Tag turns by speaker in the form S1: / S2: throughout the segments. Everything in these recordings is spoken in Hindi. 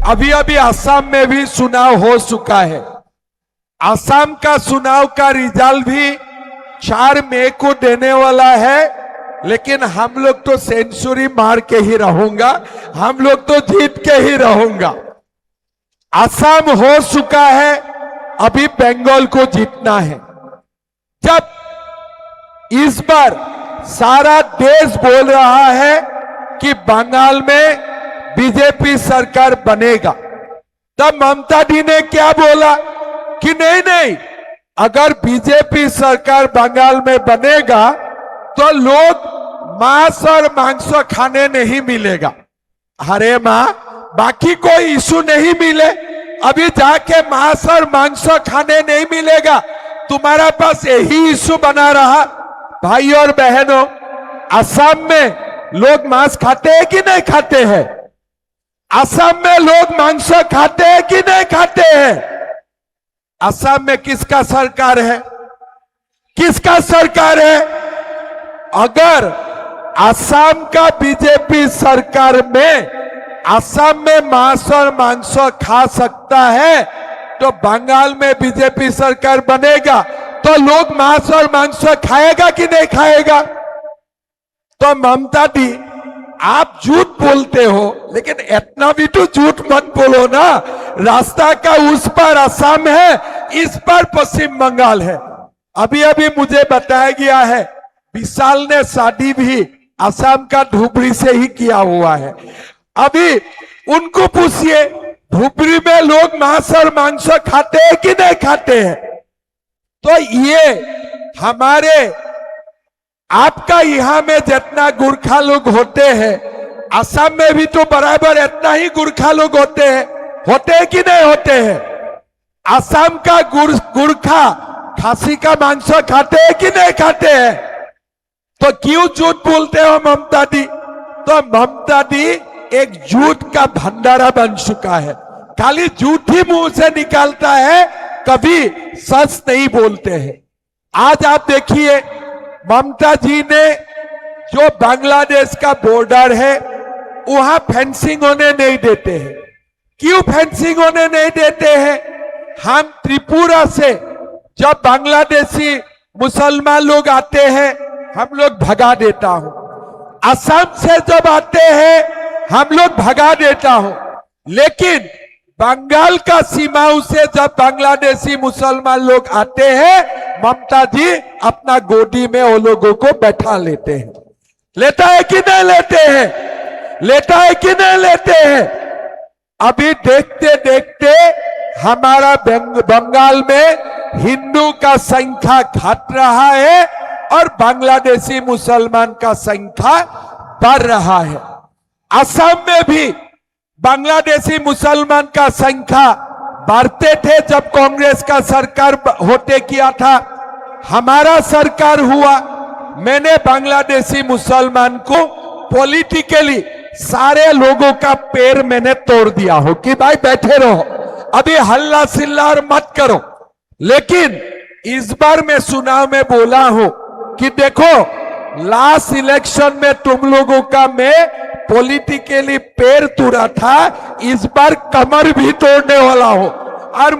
S1: अभी अभी असम में भी चुनाव हो चुका है। असम का चुनाव का रिजल्ट भी 4 मई को देने वाला है, लेकिन हम लोग तो सेंचुरी मार के ही रहूंगा, हम लोग तो जीत के ही रहूंगा। असम हो चुका है, अभी बंगाल को जीतना है। जब इस बार सारा देश बोल रहा है कि बंगाल में बीजेपी सरकार बनेगा, तब ममता दी ने क्या बोला कि नहीं नहीं, अगर बीजेपी सरकार बंगाल में बनेगा तो लोग मांस और मांस खाने नहीं मिलेगा। अरे मां, बाकी कोई इशू नहीं मिले, अभी जाके मांस और मांस खाने नहीं मिलेगा, तुम्हारा पास यही इशू बना रहा। भाई और बहनों, असम में लोग मांस खाते हैं कि नहीं खाते हैं? असम में लोग मांस खाते हैं कि नहीं खाते हैं? असम में किसका सरकार है? किसका सरकार है? अगर असम का बीजेपी सरकार में असम में मांस और मांस खा सकता है, तो बंगाल में बीजेपी सरकार बनेगा तो लोग मांस और मांस खाएगा कि नहीं खाएगा? तो ममता दी, आप झूठ बोलते हो, लेकिन इतना भी तो झूठ मत बोलो ना। रास्ता का उस पर असम है, इस पर पश्चिम बंगाल है। अभी अभी मुझे बताया गया है विशाल ने शादी भी असम का धुबरी से ही किया हुआ है। अभी उनको पूछिए, धुबरी में लोग मांस और मांस खाते हैं कि नहीं खाते हैं? तो ये हमारे आपका यहां में जितना गुरखा लोग होते हैं, असम में भी तो बराबर इतना ही गुरखा लोग होते हैं कि नहीं होते हैं? असम का गुरखा खासी का मांस खाते हैं कि नहीं खाते हैं? तो क्यों झूठ बोलते हो ममता दी? तो ममता दी एक झूठ का भंडारा बन चुका है, खाली झूठ ही मुंह से निकालता है, कभी सच नहीं बोलते हैं। आज आप देखिए, ममता जी ने जो बांग्लादेश का बॉर्डर है वहां फेंसिंग होने नहीं देते हैं। क्यों फेंसिंग होने नहीं देते हैं? हम त्रिपुरा से जब बांग्लादेशी मुसलमान लोग आते हैं, हम लोग भगा देता हूं। असम से जब आते हैं, हम लोग भगा देता हूं। लेकिन बंगाल का सीमाओं से जब बांग्लादेशी मुसलमान लोग आते हैं, ममता जी अपना गोदी में वो लोगों को बैठा लेते हैं। लेता है कि नहीं लेते हैं? लेता है कि नहीं लेते हैं? अभी देखते देखते हमारा बंगाल में हिंदू का संख्या घट रहा है और बांग्लादेशी मुसलमान का संख्या बढ़ रहा है। असम में भी बांग्लादेशी मुसलमान का संख्या बढ़ते थे जब कांग्रेस का सरकार होते किया था। हमारा सरकार हुआ, मैंने बांग्लादेशी मुसलमान को पॉलिटिकली सारे लोगों का पैर मैंने तोड़ दिया हो कि भाई बैठे रहो, अभी हल्ला सिल्ला मत करो। लेकिन इस बार मैं चुनाव में बोला हूं कि देखो, लास्ट इलेक्शन में तुम लोगों का मैं पॉलिटिकली पैर तोड़ा था, इस बार कमर भी तोड़ने वाला हूं। और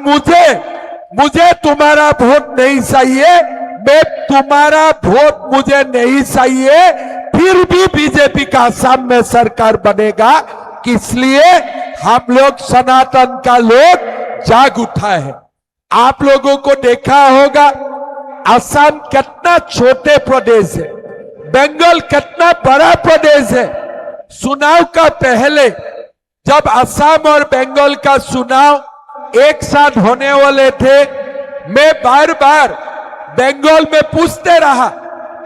S1: मुझे तुम्हारा वोट नहीं चाहिए, मैं तुम्हारा वोट मुझे नहीं चाहिए, फिर भी बीजेपी का असम में सरकार बनेगा। इसलिए हम लोग सनातन का लोग जाग उठा है। आप लोगों को देखा होगा असम कितना छोटे प्रदेश है, बंगाल कितना बड़ा प्रदेश है। चुनाव का पहले जब असम और बंगाल का चुनाव एक साथ होने वाले थे, मैं बार बार बंगाल में पूछते रहा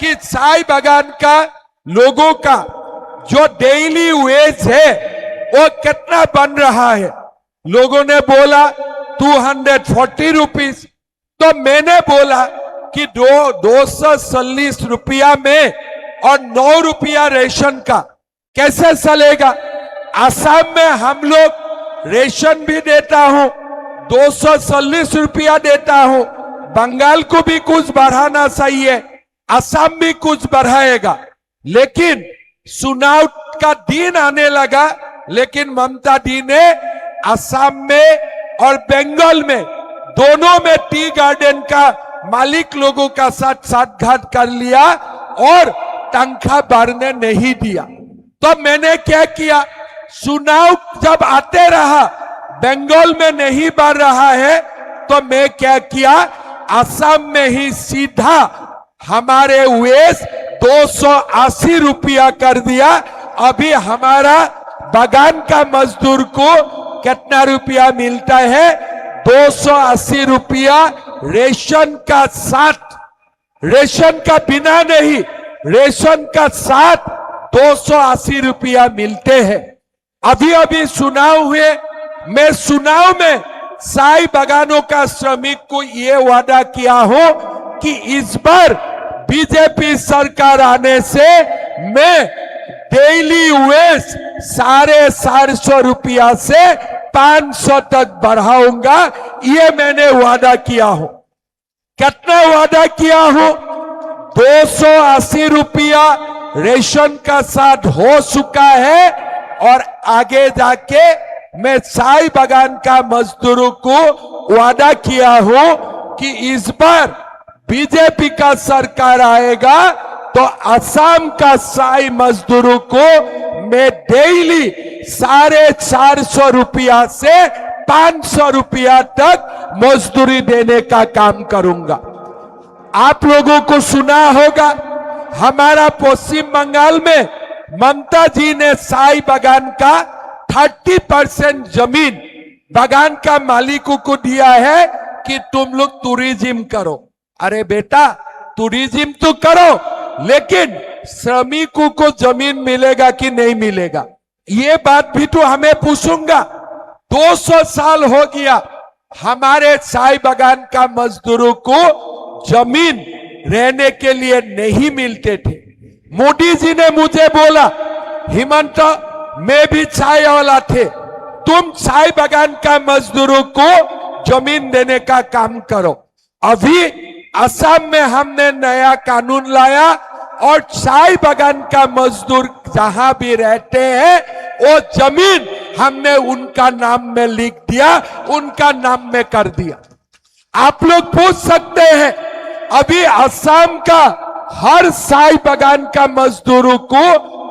S1: कि चाय बागान का लोगों का जो डेली वेज है वो कितना बन रहा है। लोगों ने बोला 240 रुपीस। तो मैंने बोला कि 240 रुपया में और 9 रुपया रेशन का कैसे चलेगा? असम में हम लोग रेशन भी देता हूं, 240 रुपया देता हूं। बंगाल को भी कुछ बढ़ाना चाहिए, असम भी कुछ बढ़ाएगा। लेकिन चुनाव का दिन आने लगा, लेकिन ममता दी ने असम में और बंगाल में दोनों में टी गार्डन का मालिक लोगों का साथ साठगांठ कर लिया और तनख्वाह बढ़ने नहीं दिया। तो मैंने क्या किया, चुनाव जब आते रहा बंगाल में नहीं बढ़ रहा है तो मैं क्या किया, असम में ही सीधा हमारे वेस 280 रुपया कर दिया। अभी हमारा बागान का मजदूर को कितना रुपया मिलता है, 280 रुपया रेशन का साथ, रेशन का बिना नहीं, रेशन का साथ 280 रुपया मिलते हैं। अभी अभी चुनाव हुए, मैं चुनाव में चाय बागानों का श्रमिक को ये वादा किया हो कि इस बार बीजेपी सरकार आने से मैं डेली वेज 450 रुपया से 500 तक बढ़ाऊंगा। ये मैंने वादा किया हो। कितना वादा किया हो, 280 रुपया रेशन का साथ हो चुका है और आगे जाके मैं चाय बागान का मजदूरों को वादा किया हो कि इस बार बीजेपी का सरकार आएगा तो असम का चाय मजदूरों को मैं डेली 450 रुपया से 500 रुपया तक मजदूरी देने का काम करूंगा। आप लोगों को सुना होगा, हमारा पश्चिम बंगाल में ममता जी ने चाय बागान का 30% जमीन बागान का मालिकों को दिया है कि तुम लोग टूरिज्म करो। अरे बेटा, टूरिज्म तो करो, लेकिन श्रमिकों को जमीन मिलेगा कि नहीं मिलेगा, ये बात भी तो हमें पूछूंगा। 200 साल हो गया हमारे चाय बागान का मजदूरों को जमीन रहने के लिए नहीं मिलते थे। मोदी जी ने मुझे बोला, हिमंत मैं भी चाय वाला थे, तुम चाय बागान का मजदूरों को जमीन देने का काम करो। अभी असम में हमने नया कानून लाया और चाय बागान का मजदूर जहां भी रहते हैं वो जमीन हमने उनका नाम में लिख दिया, उनका नाम में कर दिया। आप लोग पूछ सकते हैं, अभी असम का हर चाय बागान का मजदूरों को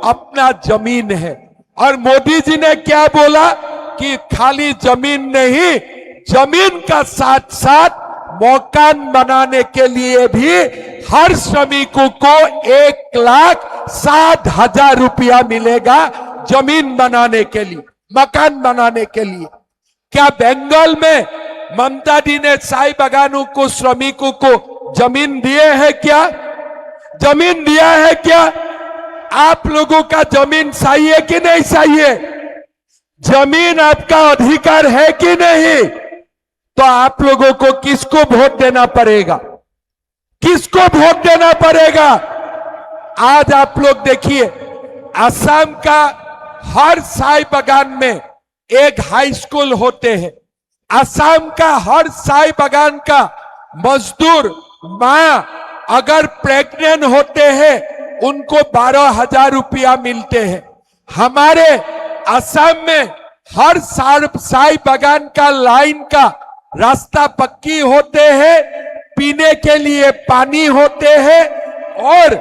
S1: अपना जमीन है और मोदी जी ने क्या बोला कि खाली जमीन नहीं, जमीन का साथ साथ मकान बनाने के लिए भी हर श्रमिकों को 1,60,000 रुपया मिलेगा जमीन बनाने के लिए, मकान बनाने के लिए। क्या बंगाल में ममता जी ने चाय बागानों को, श्रमिकों को जमीन दिए है क्या? जमीन दिया है क्या? आप लोगों का जमीन चाहिए कि नहीं चाहिए? जमीन आपका अधिकार है कि नहीं? तो आप लोगों को किसको वोट देना पड़ेगा? किसको वोट देना पड़ेगा? आज आप लोग देखिए, असम का हर चाय बागान में एक हाई स्कूल होते हैं। असम का हर चाय बागान का मजदूर मां अगर प्रेग्नेंट होते हैं उनको 12,000 रुपया मिलते हैं। हमारे असम में हर चाय बागान का लाइन का रास्ता पक्की होते हैं, पीने के लिए पानी होते हैं और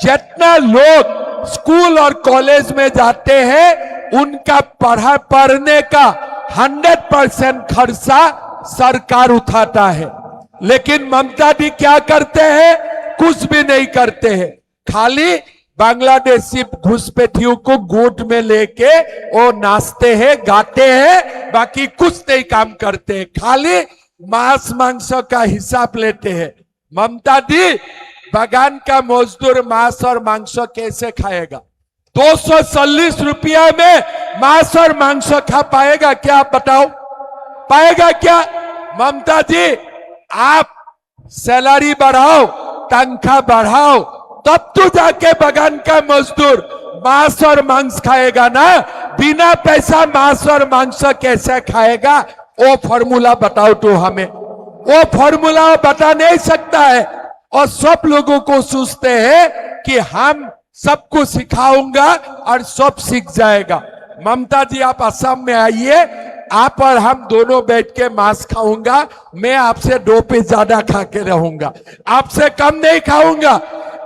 S1: जितना लोग स्कूल और कॉलेज में जाते हैं उनका पढ़ने का 100% खर्चा सरकार उठाता है। लेकिन ममता जी क्या करते हैं? कुछ भी नहीं करते हैं, खाली बांग्लादेशी घुसपैठियों को गोद में लेके वो नाचते हैं, गाते हैं, बाकी कुछ नहीं काम करते हैं, खाली मांस मांस का हिसाब लेते हैं। ममता जी, बागान का मजदूर मांस और मांस कैसे खाएगा? 240 रुपया में मांस और मांस खा पाएगा क्या? आप बताओ, पाएगा क्या? ममता जी, आप सैलरी बढ़ाओ, तनख्वाह बढ़ाओ, तब तो जाके बागान का मजदूर मांस और मांस खाएगा ना। बिना पैसा मांस और मांस कैसे खाएगा? वो फॉर्मूला बताओ तो हमें। वो फॉर्मूला बता नहीं सकता है और सब लोगों को सोचते हैं कि हम सबको सिखाऊंगा और सब सीख जाएगा। ममता जी, आप असम में आइए, आप और हम दोनों बैठ के मांस खाऊंगा, मैं आपसे 2 पीस ज्यादा खा के रहूंगा, आपसे कम नहीं खाऊंगा।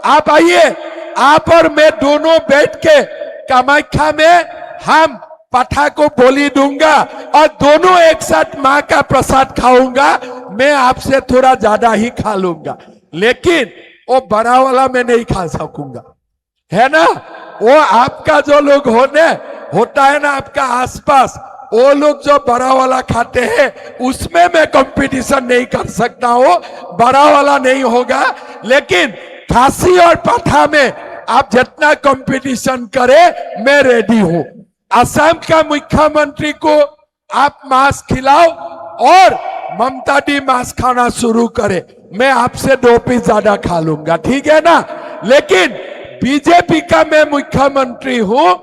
S1: आप आइए, आप और मैं दोनों बैठ के कामाख्या में हम पाठा को बोली दूंगा और दोनों एक साथ मां का प्रसाद खाऊंगा। मैं आपसे थोड़ा ज्यादा ही खा लूंगा, लेकिन वो बड़ा वाला मैं नहीं खा सकूंगा, है ना। वो आपका जो लोग होता है ना आपका आसपास, वो लोग जो बड़ा वाला खाते हैं उसमें मैं कंपटीशन नहीं कर सकता हूं, बड़ा वाला नहीं होगा। लेकिन खासी और पाठा में आप जितना कंपटीशन करें मैं रेडी हूं। असम का मुख्यमंत्री को आप मांस खिलाओ और ममता दी मांस खाना शुरू करे, मैं आपसे 2 पीस ज्यादा खा लूंगा, ठीक है ना। लेकिन बीजेपी का मैं मुख्यमंत्री हूं,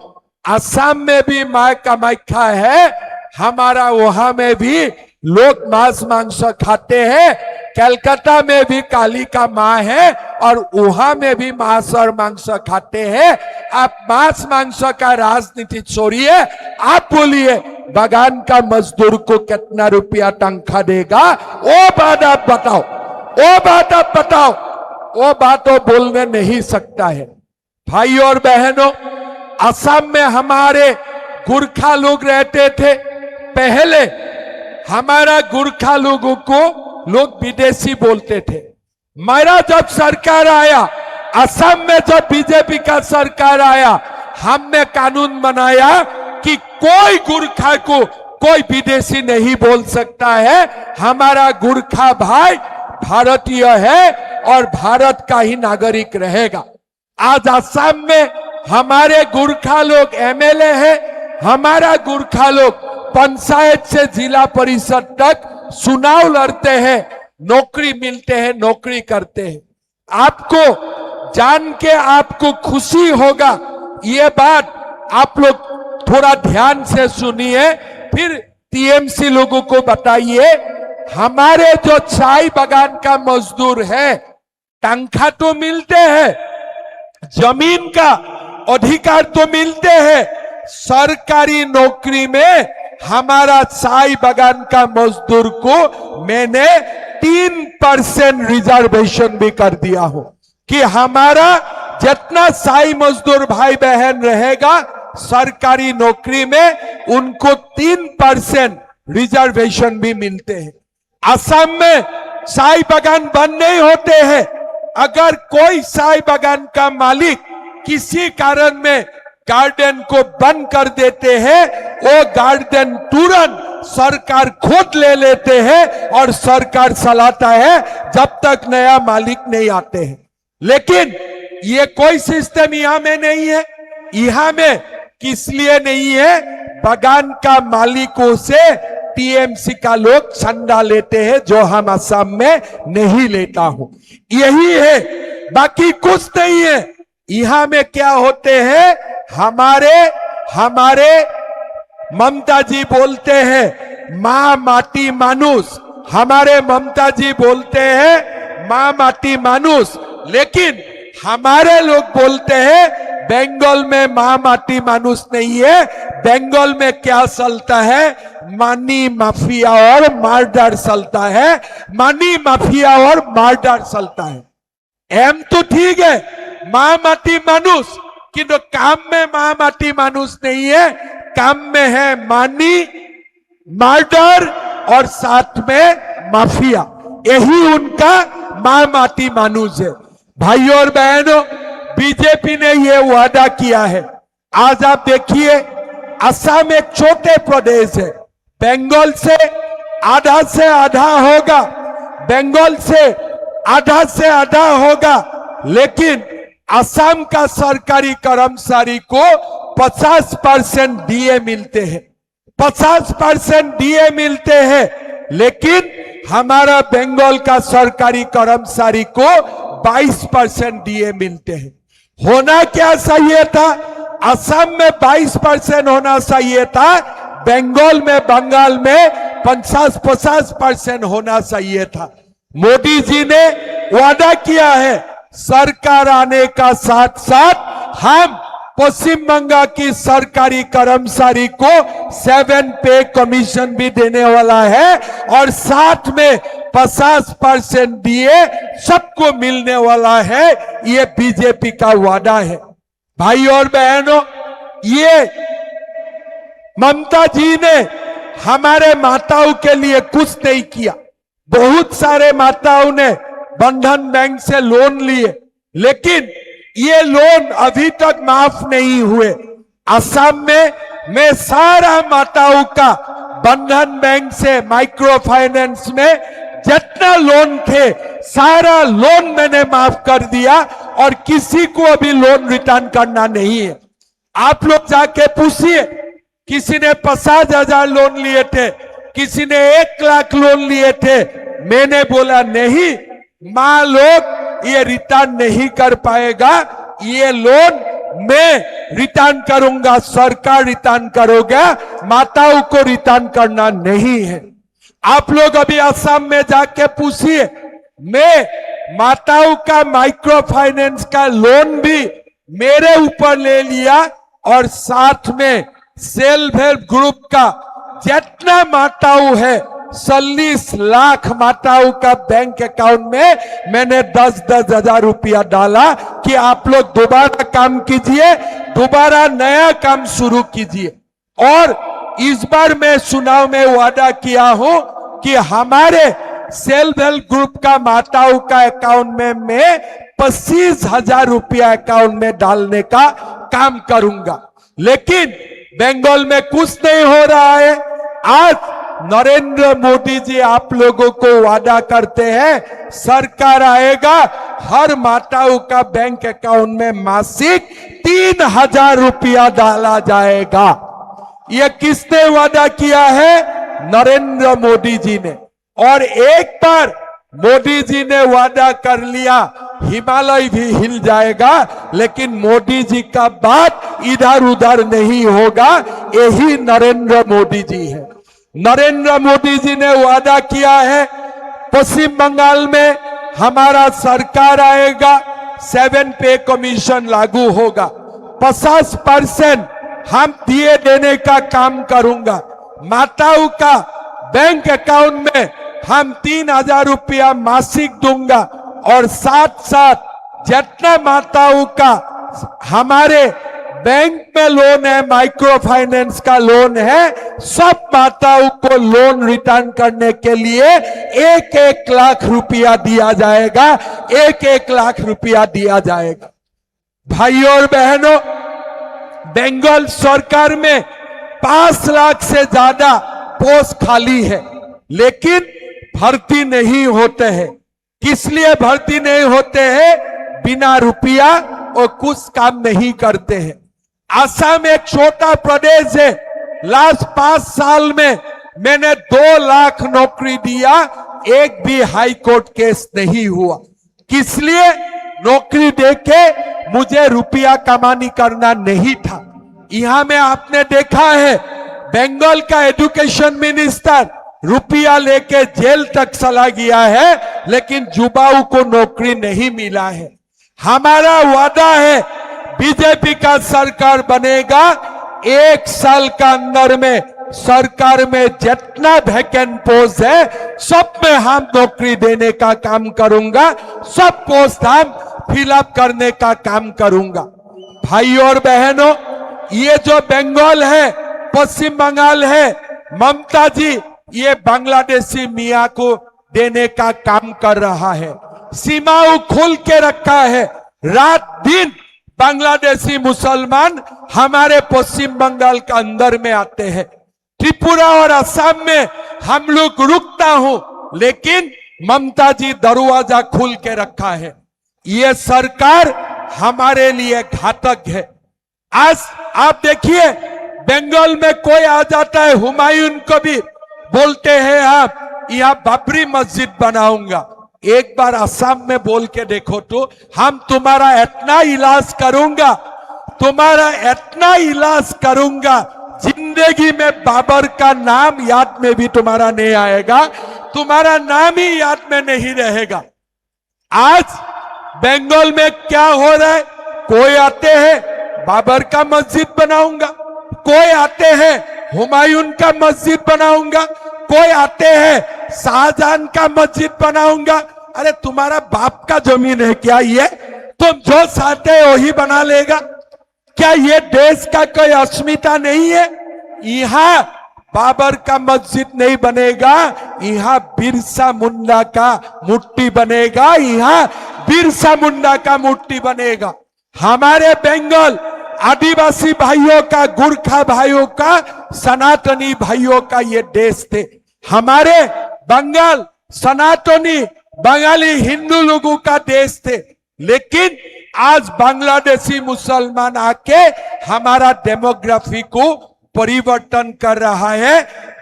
S1: असम में भी मां कामाख्या है, हमारा वहां में भी लोग मांस मांस खाते हैं। कलकत्ता में भी काली का मां है और वहां में भी मांस और मांस खाते हैं। आप मांस मांस का राजनीति छोड़िए, आप बोलिए बागान का मजदूर को कितना रुपया तनख्वाह देगा, वो बात आप बताओ, वो बात आप बताओ। वो बात वो बोलने नहीं सकता है। भाई और बहनों, असम में हमारे गुरखा लोग रहते थे। पहले हमारा गुरखा लोगों को लोग विदेशी बोलते थे। मेरा जब सरकार आया, असम में जब बीजेपी का सरकार आया, हमने कानून बनाया कि कोई गुरखा को कोई विदेशी नहीं बोल सकता है। हमारा गुरखा भाई भारतीय है और भारत का ही नागरिक रहेगा। आज असम में हमारे गुरखा लोग एमएलए हैं, हमारा गुरखा लोग पंचायत से जिला परिषद तक चुनाव लड़ते हैं, नौकरी मिलते हैं, नौकरी करते हैं। आपको जान के आपको खुशी होगा, ये बात आप लोग थोड़ा ध्यान से सुनिए, फिर टीएमसी लोगों को बताइए। हमारे जो चाय बागान का मजदूर है, तनख्वाह तो मिलते हैं, जमीन का अधिकार तो मिलते हैं, सरकारी नौकरी में हमारा चाय बागान का मजदूर को मैंने 3% रिजर्वेशन भी कर दिया हो कि हमारा जितना चाय मजदूर भाई बहन रहेगा सरकारी नौकरी में, उनको 3% रिजर्वेशन भी मिलते हैं। असम में चाय बागान बंद नहीं होते हैं। अगर कोई चाय बागान का मालिक किसी कारण में गार्डन को बंद कर देते हैं, वो गार्डन तुरंत सरकार खुद ले लेते हैं और सरकार चलाता है जब तक नया मालिक नहीं आते हैं। लेकिन ये कोई सिस्टम यहां में नहीं है। यहां में किस लिए नहीं है? बागान का मालिकों से टीएमसी का लोग चंदा लेते हैं, जो हम असम में नहीं लेता हूं। यही है, बाकी कुछ नहीं है। यहां में क्या होते हैं, हमारे ममता जी बोलते हैं मां माटी मानुष, हमारे ममता जी बोलते हैं मां माटी मानुष, लेकिन हमारे लोग बोलते हैं बंगाल में मां माटी मानुष नहीं है। बंगाल में क्या चलता है? मनी माफिया और मर्डर चलता है, मनी माफिया और मर्डर चलता है। एम तो ठीक है, मां माटी मानुष, किंतु काम में मां माटी मानुष नहीं है। काम में है मनी, मर्डर और साथ में माफिया, यही उनका मां माटी मानुष है। भाइयों और बहनों, बीजेपी ने यह वादा किया है। आज आप देखिए, असम एक छोटे प्रदेश है, बंगाल से आधा होगा, बंगाल से आधा होगा, लेकिन असम का सरकारी कर्मचारी को 50% डीए मिलते हैं, 50% डीए मिलते हैं। लेकिन हमारा बंगाल का सरकारी कर्मचारी को 22% डीए मिलते हैं। होना क्या चाहिए था? असम में 22% होना चाहिए था, बंगाल में 50% होना चाहिए था। मोदी जी ने वादा किया है, सरकार आने का साथ साथ हम पश्चिम बंगाल की सरकारी कर्मचारी को 7 पे कमीशन भी देने वाला है और साथ में 50% दिए सबको मिलने वाला है। ये बीजेपी का वादा है। भाई और बहनों, ये ममता जी ने हमारे माताओं के लिए कुछ नहीं किया। बहुत सारे माताओं ने बंधन बैंक से लोन लिए, लेकिन ये लोन अभी तक माफ नहीं हुए। असम में मैं सारा माताओं का बंधन बैंक से माइक्रो फाइनेंस में जितना लोन थे सारा लोन मैंने माफ कर दिया और किसी को अभी लोन रिटर्न करना नहीं है। आप लोग जाके पूछिए, किसी ने 50,000 लोन लिए थे, किसी ने 1 लाख लोन लिए थे। मैंने बोला नहीं, मां लोग ये रिटर्न नहीं कर पाएगा, ये लोन मैं रिटर्न करूंगा, सरकार रिटर्न करोगे, माताओं को रिटर्न करना नहीं है। आप लोग अभी असम में जाके पूछिए, मैं माताओं का माइक्रो फाइनेंस का लोन भी मेरे ऊपर ले लिया और साथ में सेल्फ हेल्प ग्रुप का जितना माताओं है 40 लाख माताओं का बैंक अकाउंट में मैंने 10-10 हजार रुपया डाला कि आप लोग दोबारा काम कीजिए, दोबारा नया काम शुरू कीजिए। और इस बार मैं चुनाव में वादा किया हूं कि हमारे सेल्फ हेल्प ग्रुप का माताओं का अकाउंट में मैं 25,000 रुपया अकाउंट में डालने का काम करूंगा। लेकिन बंगाल में कुछ नहीं हो रहा है। आज नरेंद्र मोदी जी आप लोगों को वादा करते हैं, सरकार आएगा, हर माताओं का बैंक अकाउंट में मासिक 3,000 रुपया डाला जाएगा। यह किसने वादा किया है? नरेंद्र मोदी जी ने। और एक बार मोदी जी ने वादा कर लिया, हिमालय भी हिल जाएगा, लेकिन मोदी जी का बात इधर उधर नहीं होगा। यही नरेंद्र मोदी जी है। नरेंद्र मोदी जी ने वादा किया है, पश्चिम बंगाल में हमारा सरकार आएगा, 7 पे कमीशन लागू होगा, 50% हम दिए देने का काम करूंगा। माताओं का बैंक अकाउंट में हम 3,000 रुपया मासिक दूंगा और साथ साथ जितना माताओं का हमारे बैंक में लोन है, माइक्रो फाइनेंस का लोन है, सब माताओं को लोन रिटर्न करने के लिए 1-1 लाख रुपया दिया जाएगा, 1-1 लाख रुपया दिया जाएगा। भाइयों और बहनों, बंगाल सरकार में 5 लाख से ज्यादा पोस्ट खाली है, लेकिन भर्ती नहीं होते हैं। किस लिए भर्ती नहीं होते हैं? बिना रुपया और कुछ काम नहीं करते हैं। असम एक छोटा प्रदेश है। लास्ट 5 साल में मैंने 2 लाख नौकरी दिया, एक भी हाई कोर्ट केस नहीं हुआ। किस लिए? नौकरी देके मुझे रुपया कमानी करना नहीं था। यहां में आपने देखा है, बंगाल का एजुकेशन मिनिस्टर रुपया लेके जेल तक चला गया है, लेकिन युवाओं को नौकरी नहीं मिला है। हमारा वादा है, बीजेपी का सरकार बनेगा, 1 साल का अंदर में सरकार में जितना वैकेंट पोस्ट है सब में हम नौकरी देने का काम करूंगा, सब पोस्ट हम फिलअप करने का काम करूंगा। भाइयों और बहनों, ये जो बंगाल है, पश्चिम बंगाल है, ममता जी ये बांग्लादेशी मियां को देने का काम कर रहा है। सीमाओं खोल के रखा है। रात दिन बांग्लादेशी मुसलमान हमारे पश्चिम बंगाल का अंदर में आते हैं। त्रिपुरा और असम में हम लोग रुकता हूं, लेकिन ममता जी दरवाजा खोल के रखा है। ये सरकार हमारे लिए घातक है। आज आप देखिए, बंगाल में कोई आ जाता है, हुमायूं को भी बोलते हैं आप यहां बाबरी मस्जिद बनाऊंगा। एक बार असम में बोल के देखो तो, हम तुम्हारा इतना इलाज करूंगा, तुम्हारा इतना इलाज करूंगा, जिंदगी में बाबर का नाम याद में भी तुम्हारा नहीं आएगा, तुम्हारा नाम ही याद में नहीं रहेगा। आज बंगाल में क्या हो रहा है? कोई आते हैं, बाबर का मस्जिद बनाऊंगा, कोई आते हैं हुमायूं का मस्जिद बनाऊंगा, कोई आते हैं शाहजहां का मस्जिद बनाऊंगा। अरे तुम्हारा बाप का जमीन है क्या ये? तुम जो चाहते हो वही बना लेगा क्या? ये देश का कोई अस्मिता नहीं है? यहां बाबर का मस्जिद नहीं बनेगा, यहां बिरसा मुंडा का मूर्ति बनेगा, यहां बिरसा मुंडा का मूर्ति बनेगा। हमारे बंगाल आदिवासी भाइयों का, गुरखा भाइयों का, सनातनी भाइयों का ये देश थे। हमारे बंगाल सनातनी बंगाली हिंदू लोगों का देश थे। लेकिन आज बांग्लादेशी मुसलमान आके हमारा डेमोग्राफी को परिवर्तन कर रहा है।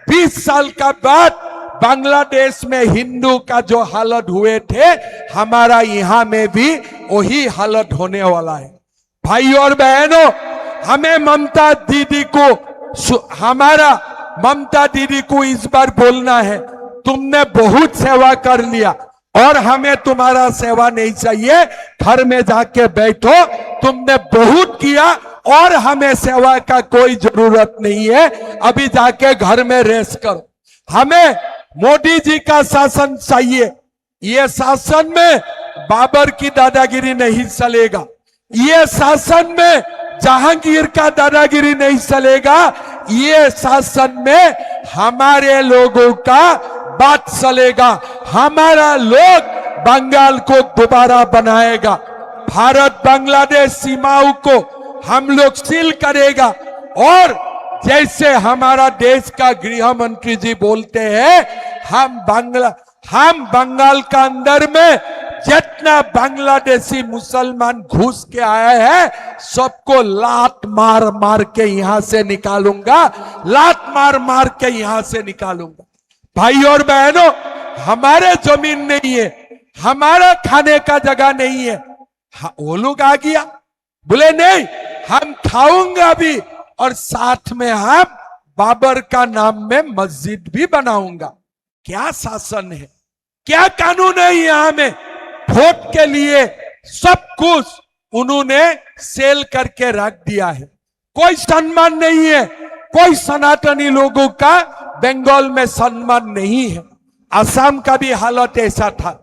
S1: 20 साल का बाद बांग्लादेश में हिंदू का जो हालत हुए थे, हमारा यहां में भी वही हालत होने वाला है। भाई और बहनों, हमें ममता दीदी को इस बार बोलना है, तुमने बहुत सेवा कर लिया और हमें तुम्हारा सेवा नहीं चाहिए। घर में जाके बैठो, तुमने बहुत किया और हमें सेवा का कोई जरूरत नहीं है। अभी जाके घर में रेस्ट करो। हमें मोदी जी का शासन चाहिए। ये शासन में बाबर की दादागिरी नहीं चलेगा, ये शासन में जहांगीर का दादागिरी नहीं चलेगा, ये शासन में हमारे लोगों का बात चलेगा। हमारा लोग बंगाल को दोबारा बनाएगा। भारत बांग्लादेश सीमाओं को हम लोग सील करेगा। और जैसे हमारा देश का गृह मंत्री जी बोलते हैं, हम बंगाल का अंदर में जितना बांग्लादेशी मुसलमान घुस के आए हैं, सबको लात मार मार के यहां से निकालूंगा, लात मार मार के यहां से निकालूंगा। भाई और बहनों, हमारे जमीन नहीं है, हमारा खाने का जगह नहीं है। वो लोग आ गया, बोले नहीं हम खाऊंगा भी और साथ में हम बाबर का नाम में मस्जिद भी बनाऊंगा। क्या शासन है, क्या कानून है यहां में? वोट के लिए सब कुछ उन्होंने सेल करके रख दिया है। कोई सम्मान नहीं है, कोई सनातनी लोगों का बंगाल में सम्मान नहीं है। असम का भी हालत ऐसा था।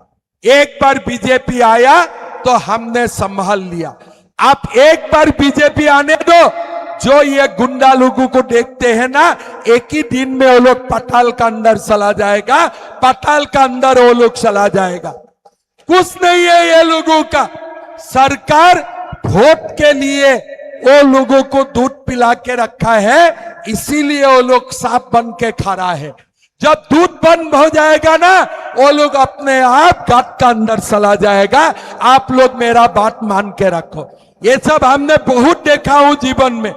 S1: एक बार बीजेपी आया तो हमने संभाल लिया। आप एक बार बीजेपी आने दो, जो ये गुंडा लोगों को देखते हैं ना, एक ही दिन में वो लोग पताल का अंदर चला जाएगा, पताल का अंदर वो लोग चला जाएगा। कुछ नहीं है ये लोगों का। सरकार वोट के लिए वो लोगों को दूध पिला के रखा है, इसीलिए वो लोग सांप बन के खड़ा है। जब दूध बंद हो जाएगा ना, वो लोग अपने आप गांठ का अंदर चला जाएगा। आप लोग मेरा बात मान के रखो। ये सब हमने बहुत देखा हूं जीवन में,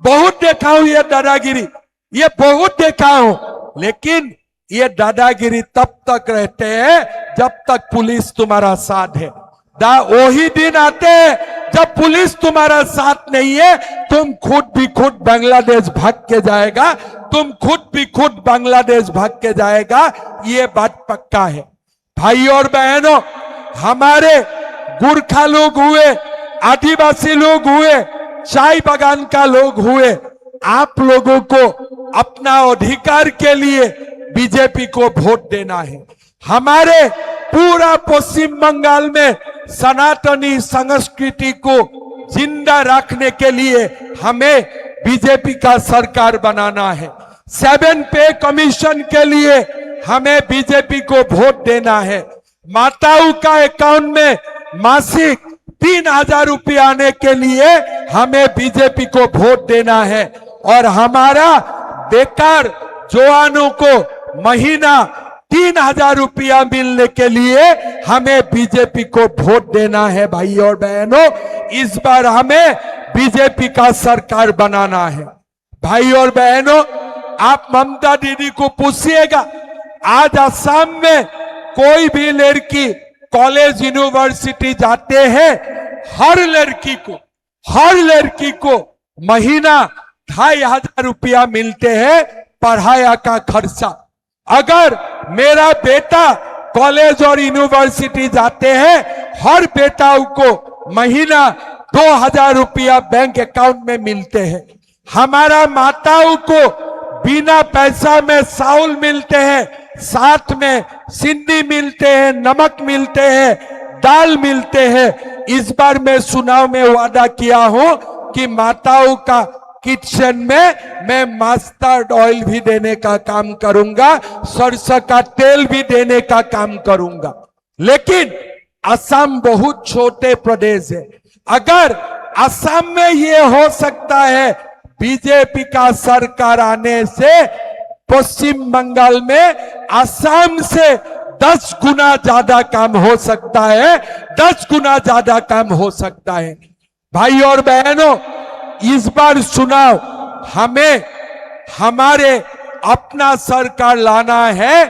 S1: बहुत देखा हूं ये दादागिरी, ये बहुत देखा हूं। लेकिन ये दादागिरी तब तक रहते हैं जब तक पुलिस तुम्हारा साथ है। वही दिन आते हैं जब पुलिस तुम्हारा साथ नहीं है, तुम खुद बांग्लादेश भाग के जाएगा, तुम खुद बांग्लादेश भाग के जाएगा। ये बात पक्का है। भाई और बहनों, हमारे गुरखा लोग हुए, आदिवासी लोग हुए, चाय बागान का लोग हुए, आप लोगों को अपना अधिकार के लिए बीजेपी को वोट देना है। हमारे पूरा पश्चिम बंगाल में सनातनी संस्कृति को जिंदा रखने के लिए हमें बीजेपी का सरकार बनाना है। 7 पे कमीशन के लिए हमें बीजेपी को वोट देना है। माताओं का अकाउंट में मासिक 3000 रुपये आने के लिए हमें बीजेपी को वोट देना है। और हमारा बेकार जवानों को महीना 3000 रुपया मिलने के लिए हमें बीजेपी को वोट देना है। भाई और बहनों, इस बार हमें बीजेपी का सरकार बनाना है। भाई और बहनों, आप ममता दीदी को पूछिएगा, आज असम में कोई भी लड़की कॉलेज यूनिवर्सिटी जाते हैं, हर लड़की को महीना 2500 रुपया मिलते हैं पढ़ाया का खर्चा। अगर मेरा बेटा कॉलेज और यूनिवर्सिटी जाते हैं, हर बेटा को महीना 2,000 रुपया बैंक अकाउंट में मिलते हैं। हमारा माताओं को बिना पैसा में चावल मिलते हैं, साथ में सिंधी मिलते हैं, नमक मिलते हैं, दाल मिलते हैं। इस बार मैं चुनाव में वादा किया हूं कि माताओं का किचन में मैं मस्टर्ड ऑयल भी देने का काम करूंगा, सरसों का तेल भी देने का काम करूंगा। लेकिन असम बहुत छोटे प्रदेश है। अगर असम में ये हो सकता है, बीजेपी का सरकार आने से पश्चिम बंगाल में असम से 10 गुना ज्यादा काम हो सकता है, 10 गुना ज्यादा काम हो सकता है। भाई और बहनों, इस बार चुनाव हमें हमारे अपना सरकार लाना है,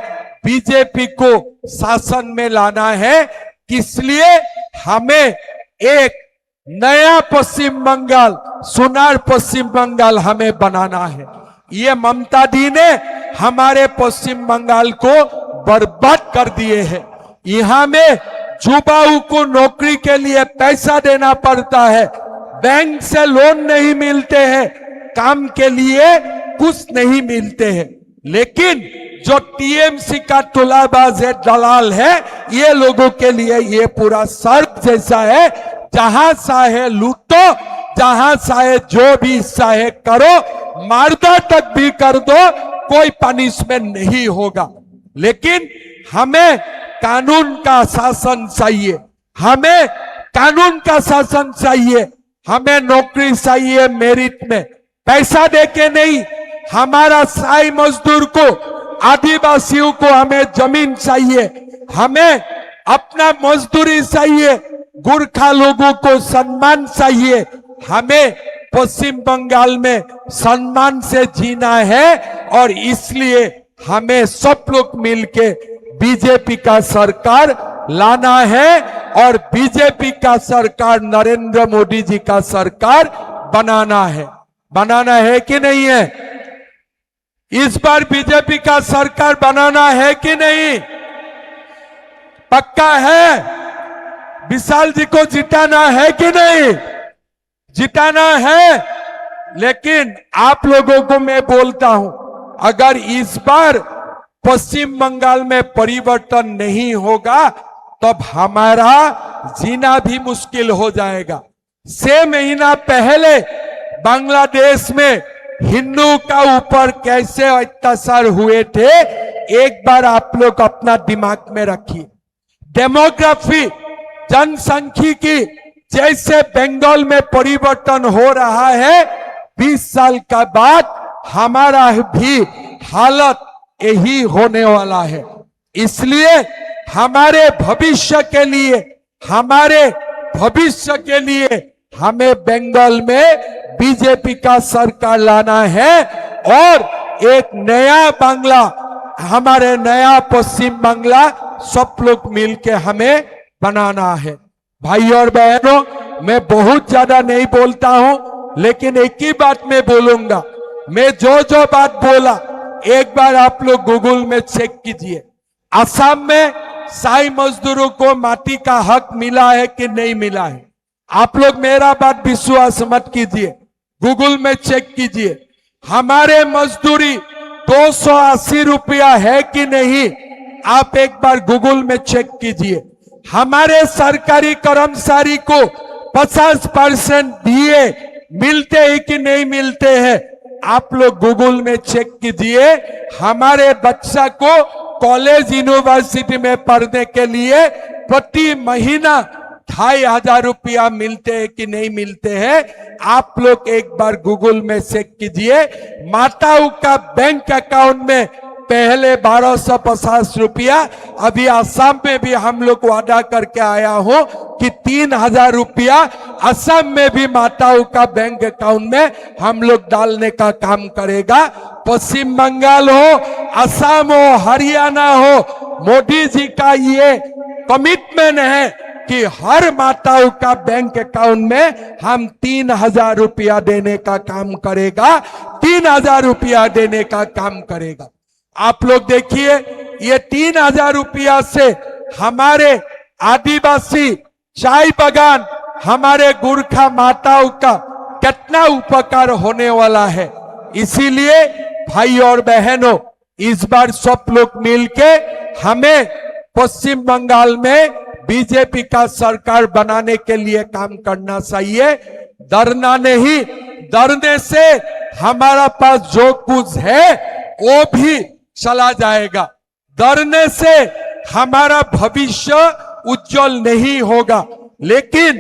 S1: बीजेपी को शासन में लाना है। इसलिए हमें एक नया पश्चिम बंगाल, सुनार पश्चिम बंगाल हमें बनाना है। ये ममता दी ने हमारे पश्चिम बंगाल को बर्बाद कर दिए हैं। यहां में युवाओं को नौकरी के लिए पैसा देना पड़ता है, बैंक से लोन नहीं मिलते हैं, काम के लिए कुछ नहीं मिलते हैं। लेकिन जो टीएमसी का तुलाबाज है, दलाल है, ये लोगों के लिए ये पूरा सर्प जैसा है। जहां चाहे लूटो, जहां चाहे जो भी चाहे करो, मारदा तक भी कर दो, कोई पनिशमेंट नहीं होगा। लेकिन हमें कानून का शासन चाहिए, हमें कानून का शासन चाहिए, हमें नौकरी चाहिए मेरिट में, पैसा देके नहीं। हमारा साई मजदूर को, आदिवासियों को हमें जमीन चाहिए, हमें अपना मजदूरी चाहिए, गोरखा लोगों को सम्मान चाहिए। हमें पश्चिम बंगाल में सम्मान से जीना है और इसलिए हमें सब लोग मिलके बीजेपी का सरकार लाना है और बीजेपी का सरकार नरेंद्र मोदी जी का सरकार बनाना है। बनाना है कि नहीं है? इस बार बीजेपी का सरकार बनाना है कि नहीं? पक्का है? विशाल जी को जिताना है कि नहीं? जिताना है। लेकिन आप लोगों को मैं बोलता हूं, अगर इस बार पश्चिम बंगाल में परिवर्तन नहीं होगा तब हमारा जीना भी मुश्किल हो जाएगा। 6 महीना पहले बांग्लादेश में हिंदू का ऊपर कैसे अत्याचार हुए थे, एक बार आप लोग अपना दिमाग में रखिए। डेमोग्राफी, जनसंख्यिकी जैसे बंगाल में परिवर्तन हो रहा है, 20 साल का बाद हमारा भी हालत यही होने वाला है। इसलिए हमारे भविष्य के लिए, हमारे भविष्य के लिए हमें बंगाल में बीजेपी का सरकार लाना है और एक नया बांग्ला, हमारे नया पश्चिम बांग्ला सब लोग मिलके हमें बनाना है। भाई और बहनों, मैं बहुत ज्यादा नहीं बोलता हूं, लेकिन एक ही बात मैं बोलूंगा। मैं जो बात बोला एक बार आप लोग गूगल में चेक कीजिए। असम में साई मजदूरों को माटी का हक मिला है कि नहीं मिला है? आप लोग मेरा बात विश्वास मत कीजिए, गूगल में चेक कीजिए। हमारे मजदूरी 280 रुपया है कि नहीं? आप एक बार गूगल में चेक कीजिए। हमारे सरकारी कर्मचारी को 50% दिए मिलते हैं कि नहीं मिलते हैं? आप लोग गूगल में चेक कीजिए। हमारे बच्चा को कॉलेज यूनिवर्सिटी में पढ़ने के लिए प्रति महीना 2,500 रुपया मिलते हैं कि नहीं मिलते हैं? आप लोग एक बार गूगल में चेक कीजिए। माताओं का बैंक अकाउंट में पहले 1250 रुपया, अभी असम में भी हम लोग वादा करके आया हूं कि 3,000 रुपया असम में भी माताओं का बैंक अकाउंट में हम लोग डालने का काम करेगा। पश्चिम बंगाल हो, असम हो, हरियाणा हो, मोदी जी का ये कमिटमेंट है कि हर माताओं का बैंक अकाउंट में हम 3,000 रुपया देने का काम करेगा, 3,000 रुपया देने का काम करेगा। आप लोग देखिए, ये 3,000 रुपया से हमारे आदिवासी चाय बागान हमारे गुरखा माताओं का कितना उपकार होने वाला है। इसीलिए भाई और बहनों, इस बार सब लोग मिलके हमें पश्चिम बंगाल में बीजेपी का सरकार बनाने के लिए काम करना चाहिए। डरना नहीं, डरने से हमारा पास जो कुछ है वो भी चला जाएगा। डरने से हमारा भविष्य उज्जवल नहीं होगा। लेकिन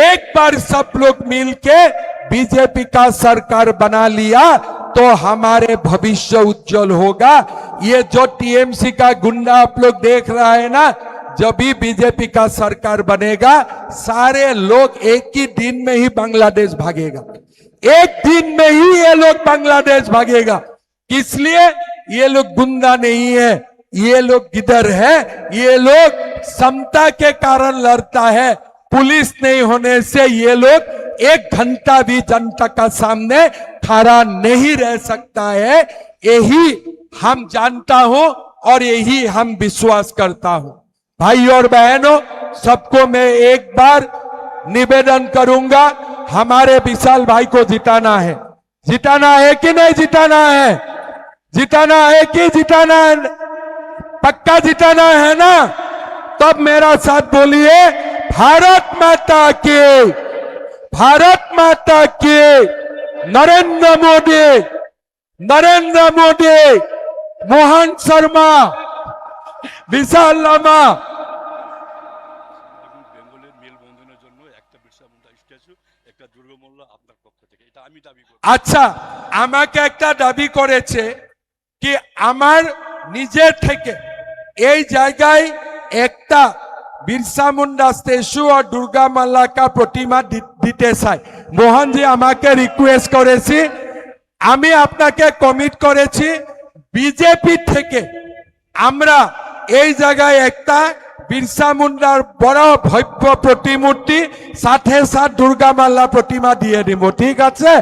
S1: एक बार सब लोग मिलके बीजेपी का सरकार बना लिया तो हमारे भविष्य उज्जवल होगा। ये जो टीएमसी का गुंडा आप लोग देख रहा है ना, जब भी बीजेपी का सरकार बनेगा सारे लोग एक ही दिन में ही बांग्लादेश भागेगा। एक दिन में ही ये लोग बांग्लादेश भागेगा। इसलिए ये लोग गुंडा नहीं है, ये लोग किधर है, ये लोग समता के कारण लड़ता है। पुलिस नहीं होने से ये लोग एक घंटा भी जनता का सामने खड़ा नहीं रह सकता है। यही हम जानता हूं और यही हम विश्वास करता हूं। भाई और बहनों, सबको मैं एक बार निवेदन करूंगा, हमारे विशाल भाई को जिताना है। जिताना है कि नहीं जिताना है? जिताना है कि जिताना है? पक्का जिताना है ना? तब मेरा साथ बोलिए, भारत माता की, भारत माता की, नरेंद्र मोदी, नरेंद्र मोदी, मोहन शर्मा, विशाल लामा।
S2: বেঙ্গলের মেলবন্ধনের জন্য একটা বিরসা মুন্ডা স্ট্যাচু, একটা দুর্গা মোল্লা আপনার পক্ষ থেকে, এটা আমি দাবি করি।
S1: আচ্ছা, আমাকে একটা দাবি করেছে কি আমার নিজের থেকে এই জায়গায় একটা বিরসা মুন্ডা স্ট্যাচু আর দুর্গা মাল্লা কা প্রতিমা দিতে চাই। মোহনজি আমাকে রিকোয়েস্ট করেছি, আমি আপনাকে কমিট করেছি বিজেপি থেকে আমরা এই জায়গায় একটা বিরসা মুন্ডার বড় ভব্য প্রতিমূর্তি সাথে সাথ দুর্গা মাল্লা প্রতিমা দিয়ে দিব। ঠিক আছে?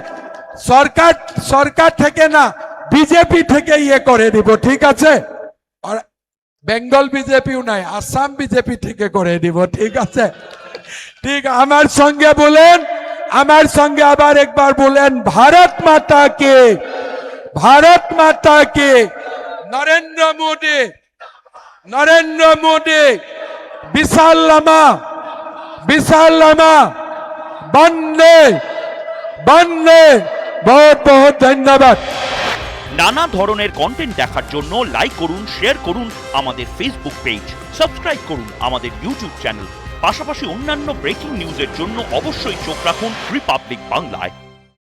S1: সরকার থেকে না, বিজেপি থেকে ইয়ে করে দিব। ঠিক আছে? আর বেঙ্গল বিজেপিও নাই, আসাম বিজেপি থেকে করে দিব। ঠিক আছে? ঠিক, আমার সঙ্গে বলেন, আমার সঙ্গে আবার একবার বলেন, ভারত মাতা কে, ভারত মাতা কে, নরেন্দ্র মোदी, नरेंद्र मोदी, विशाल लामा, विशाल लामा, बंदे बंदे। बहुत बहुत धन्यवाद।
S3: নানা ধরনের কন্টেন্ট দেখার জন্য লাইক করুন, শেয়ার করুন আমাদের ফেসবুক পেজ, সাবস্ক্রাইব করুন আমাদের ইউটিউব চ্যানেল। পাশাপাশি অন্যান্য ব্রেকিং নিউজের জন্য অবশ্যই চোখ রাখুন রিপাবলিক বাংলায়।